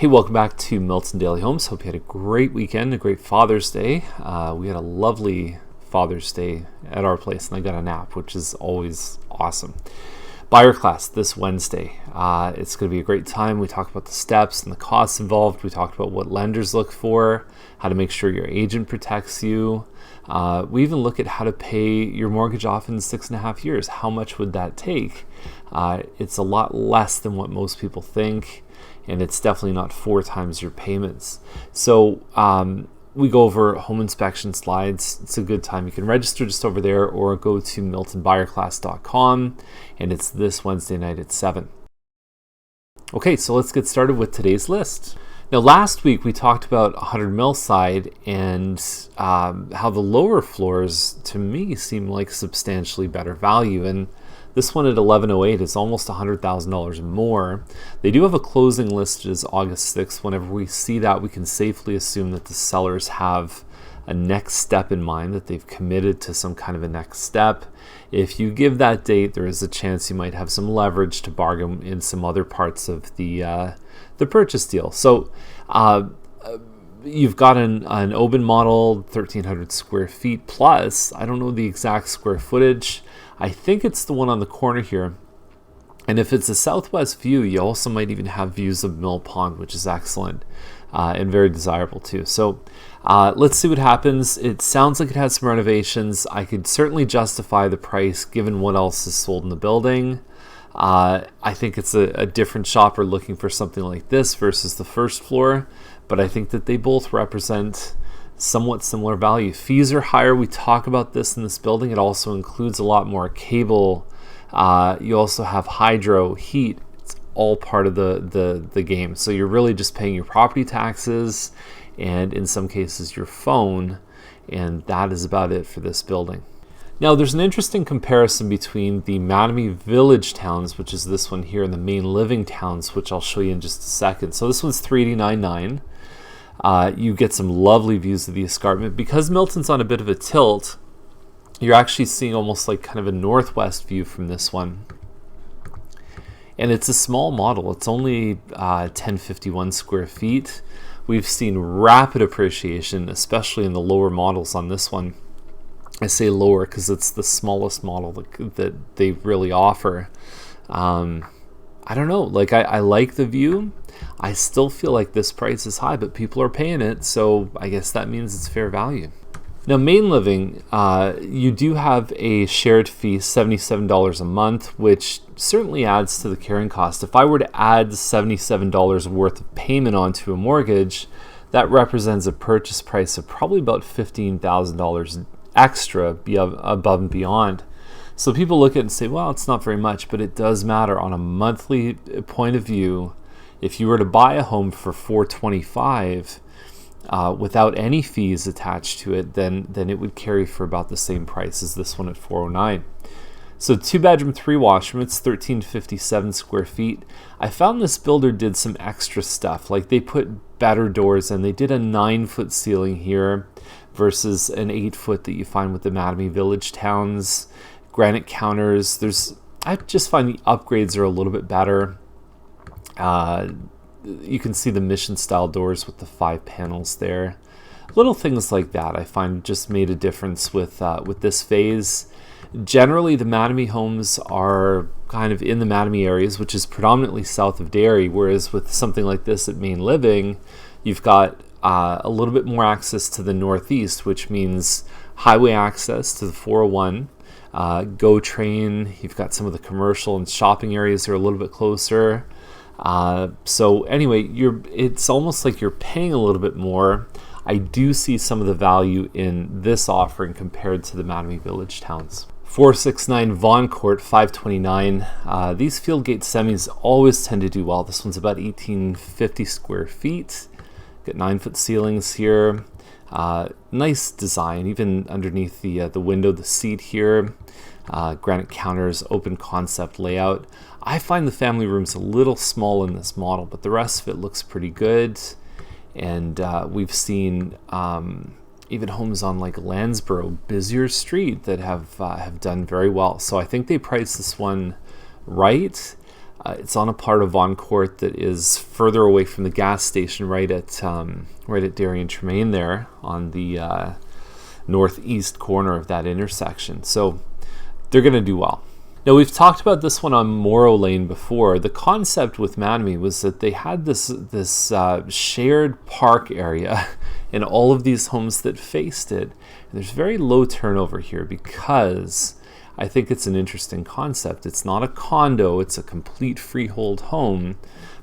Hey, welcome back to Milton Daily Homes. Hope you had a great weekend, a great Father's Day. We had a lovely Father's Day at our place, and I got a nap, which is always awesome. Buyer class this Wednesday. It's going to be a great time. We talked about the steps and the costs involved. We talked about what lenders look for, how to make sure your agent protects you. We even look at how to pay your mortgage off in 6.5 years. How much would that take? It's a lot less than what most people think, and it's definitely not 4 times your payments. So we go over home inspection slides. It's a good time. You can register just over there or go to miltonbuyerclass.com, and it's this Wednesday night at 7. Okay, so let's get started with today's list. Now, last week we talked about 100 Millside and how the lower floors, to me, seem like substantially better value. And this one at 1108 is almost $100,000 more. They do have a closing listed as August 6th. Whenever we see that, we can safely assume that the sellers have a next step in mind, that they've committed to some kind of a next step. If you give that date, there is a chance you might have some leverage to bargain in some other parts of the purchase deal. So you've got an open model, 1,300 square feet plus. I don't know the exact square footage. I think it's the one on the corner here. And if it's a southwest view, you also might even have views of Mill Pond, which is excellent and very desirable too. So let's see what happens. It sounds like it has some renovations. I could certainly justify the price given what else is sold in the building. I think it's a different shopper looking for something like this versus the first floor, but I think that they both represent somewhat similar value. Fees are higher. We talk about this in this building. It also includes a lot more cable. You also have hydro, heat. It's all part of the game. So you're really just paying your property taxes and in some cases your phone, and that is about it for this building. Now, there's an interesting comparison between the Mattamy Village Towns, which is this one here, and the Main Living Towns, which I'll show you in just a second. So this one's 389.9. You get some lovely views of the escarpment. Because Milton's on a bit of a tilt, you're actually seeing almost like kind of a northwest view from this one. And it's a small model. It's only 1051 square feet. We've seen rapid appreciation, especially in the lower models on this one. I say lower because it's the smallest model that they really offer. I don't know, like I like the view. I still feel like this price is high, but people are paying it, so I guess that means it's fair value. Now, Main Living, you do have a shared fee, $77 a month, which certainly adds to the carrying cost. If I were to add $77 worth of payment onto a mortgage, that represents a purchase price of probably about $15,000 extra above and beyond. So people look at it and say, well, it's not very much, but it does matter on a monthly point of view. If you were to buy a home for $425 without any fees attached to it, then it would carry for about the same price as this one at $409. So 2-bedroom, 3-washroom, it's 1,357 square feet. I found this builder did some extra stuff, like they put better doors in. They did a 9-foot ceiling here versus an 8-foot that you find with the Mattamy Village Towns. Granite counters. I just find the upgrades are a little bit better. You can see the mission style doors with the 5 panels there. Little things like that I find just made a difference with this phase. Generally, the Mattamy homes are kind of in the Mattamy areas, which is predominantly south of Derry, whereas with something like this at Main Living, you've got a little bit more access to the northeast, which means highway access to the 401. GO train, you've got some of the commercial and shopping areas are a little bit closer. So anyway, it's almost like you're paying a little bit more. I do see some of the value in this offering compared to the Mattamy Village Towns. 469 Vaughan Court, 529. These Fieldgate semis always tend to do well. This one's about 1,850 square feet. Got 9-foot ceilings here. Nice design, even underneath the window, the seat here. Granite counters, open concept layout. I find the family room's a little small in this model, but the rest of it looks pretty good. And we've seen even homes on like Landsborough, busier street, that have done very well. So I think they priced this one right. It's on a part of Vaughan Court that is further away from the gas station, right at Derry and Tremaine there on the northeast corner of that intersection. So they're going to do well. Now, we've talked about this one on Moreau Lane before. The concept with Mattamy was that they had this shared park area in all of these homes that faced it. And there's very low turnover here because I think it's an interesting concept. It's not a condo, it's a complete freehold home,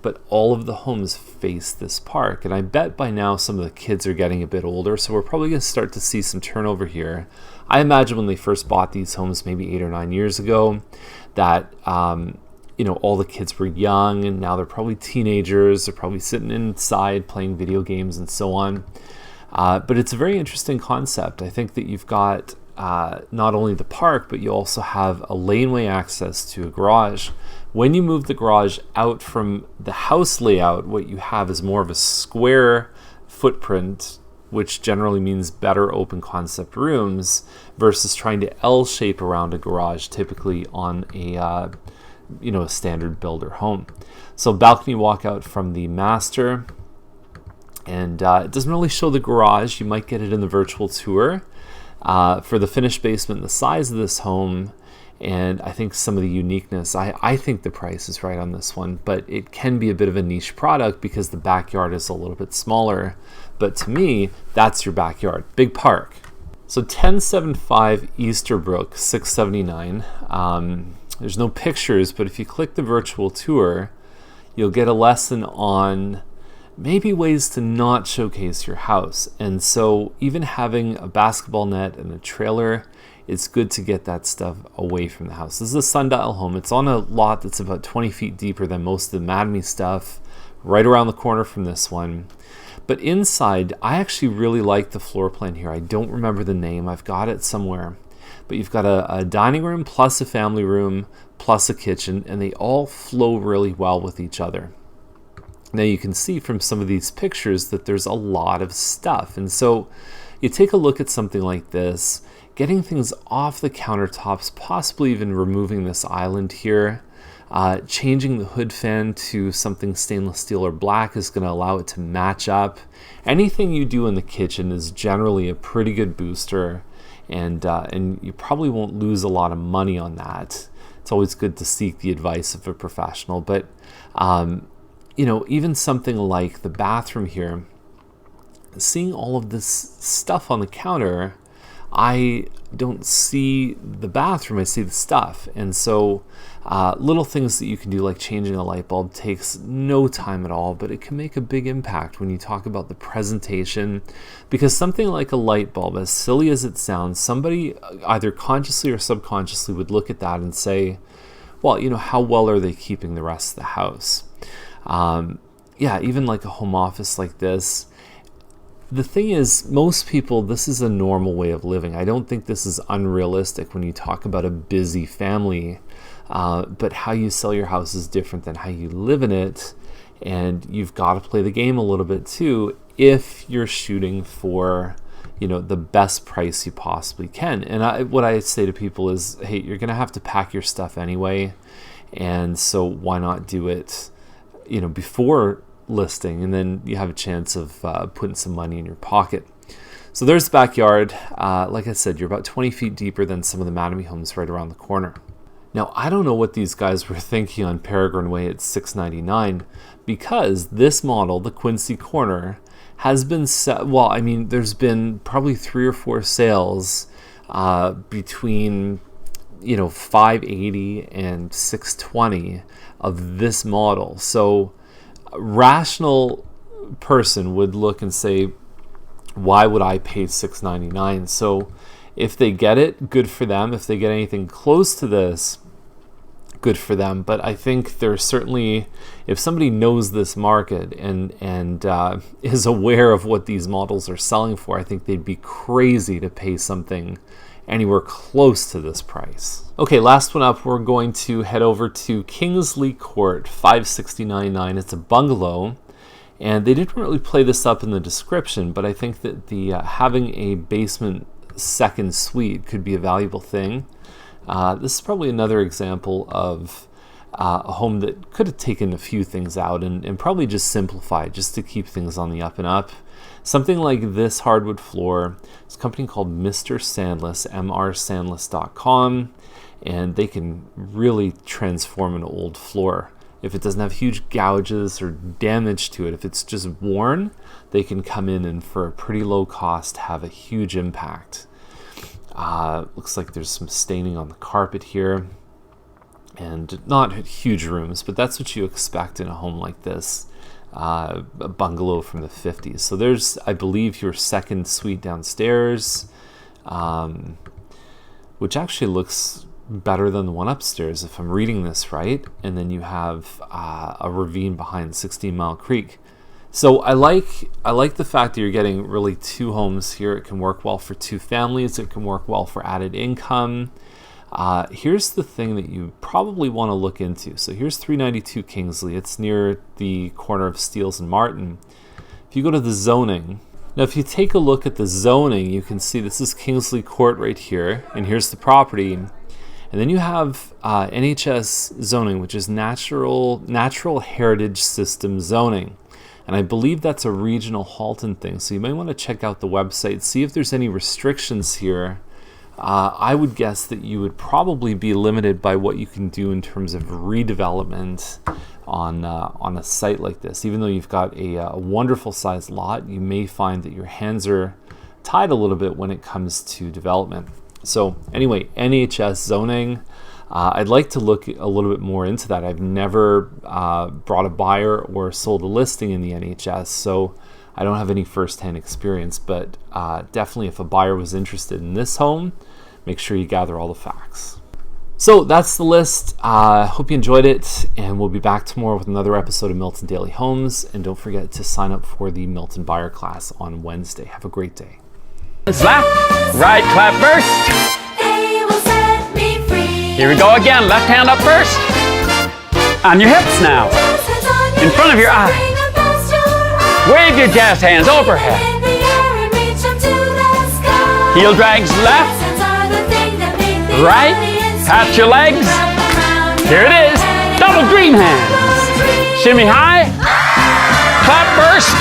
but all of the homes face this park. And I bet by now some of the kids are getting a bit older, so we're probably going to start to see some turnover here. I imagine when they first bought these homes maybe 8 or 9 years ago that all the kids were young, and now they're probably teenagers. They're probably sitting inside playing video games and so on. But it's a very interesting concept. I think that you've got not only the park, but you also have a laneway access to a garage. When you move the garage out from the house layout, what you have is more of a square footprint, which generally means better open concept rooms versus trying to L-shape around a garage, typically on a standard builder home. So balcony walkout from the master, and it doesn't really show the garage. You might get it in the virtual tour. For the finished basement, the size of this home, and I think some of the uniqueness, I think the price is right on this one, but it can be a bit of a niche product because the backyard is a little bit smaller. But to me, that's your backyard. Big park. So 1075 Easterbrook, 679. There's no pictures, but if you click the virtual tour, you'll get a lesson on maybe ways to not showcase your house. And so even having a basketball net and a trailer, it's good to get that stuff away from the house. This is a sundial home. It's on a lot that's about 20 feet deeper than most of the Mattamy stuff, right around the corner from this one. But inside, I actually really like the floor plan here. I don't remember the name. I've got it somewhere. But you've got a dining room plus a family room plus a kitchen, and they all flow really well with each other. Now you can see from some of these pictures that there's a lot of stuff. And so you take a look at something like this, getting things off the countertops, possibly even removing this island here, changing the hood fan to something stainless steel or black is going to allow it to match up. Anything you do in the kitchen is generally a pretty good booster, and you probably won't lose a lot of money on that. It's always good to seek the advice of a professional, but even something like the bathroom here, seeing all of this stuff on the counter, I don't see the bathroom, I see the stuff. And so little things that you can do, like changing a light bulb, takes no time at all, but it can make a big impact when you talk about the presentation. Because something like a light bulb, as silly as it sounds, somebody either consciously or subconsciously would look at that and say, well, how well are they keeping the rest of the house? Even like a home office like this. The thing is, most people, this is a normal way of living. I don't think this is unrealistic when you talk about a busy family, but how you sell your house is different than how you live in it, and you've got to play the game a little bit too if you're shooting for the best price you possibly can. And what I say to people is, hey, you're going to have to pack your stuff anyway, and so why not do it before listing, and then you have a chance of putting some money in your pocket. So there's the backyard. Like I said, you're about 20 feet deeper than some of the Mattamy homes right around the corner. Now, I don't know what these guys were thinking on Peregrine Way at $699, because this model, the Quincy Corner, has been there's been probably 3 or 4 sales between $580 and $620 of this model. So a rational person would look and say, why would I pay $699? So if they get it, good for them. If they get anything close to this, good for them. But I think there's certainly, if somebody knows this market and is aware of what these models are selling for, I think they'd be crazy to pay something anywhere close to this price. Okay, last one up, we're going to head over to Kingsleigh Court, 569.9. It's a bungalow, and they didn't really play this up in the description, but I think that the having a basement second suite could be a valuable thing. This is probably another example of a home that could have taken a few things out and probably just simplified just to keep things on the up and up. Something like this hardwood floor, it's a company called Mr. Sandless, mrsandless.com, and they can really transform an old floor. If it doesn't have huge gouges or damage to it, if it's just worn, they can come in and for a pretty low cost have a huge impact. Looks like there's some staining on the carpet here, and not huge rooms, but that's what you expect in a home like this, a bungalow from the 50s. So there's, I believe, your second suite downstairs, which actually looks better than the one upstairs if I'm reading this right. And then you have a ravine behind 16 Mile Creek. So I like the fact that you're getting really two homes here. It can work well for two families. It can work well for added income. Here's the thing that you probably want to look into. So here's 392 Kingsleigh. It's near the corner of Steeles and Martin. If you go to the zoning, now if you take a look at the zoning, you can see this is Kingsleigh Court right here, and here's the property. And then you have NHS zoning, which is Natural Heritage System zoning. And I believe that's a Region of Halton thing. So you may want to check out the website, see if there's any restrictions here. I would guess that you would probably be limited by what you can do in terms of redevelopment on a site like this. Even though you've got a wonderful sized lot, you may find that your hands are tied a little bit when it comes to development. So anyway, NHS zoning, I'd like to look a little bit more into that. I've never brought a buyer or sold a listing in the NHS, so I don't have any first-hand experience, but definitely if a buyer was interested in this home, make sure you gather all the facts. So that's the list. Hope you enjoyed it, and we'll be back tomorrow with another episode of Milton Daily Homes, and don't forget to sign up for the Milton Buyer class on Wednesday. Have a great day. Left, right, clap first. They will set me free. Here we go again. Left hand up first. On your hips now. In front of your eye. Wave your jazz hands overhead. Heel drags left. Right. Pat your legs. Here it is. Double dream hands. Shimmy high. Clap first.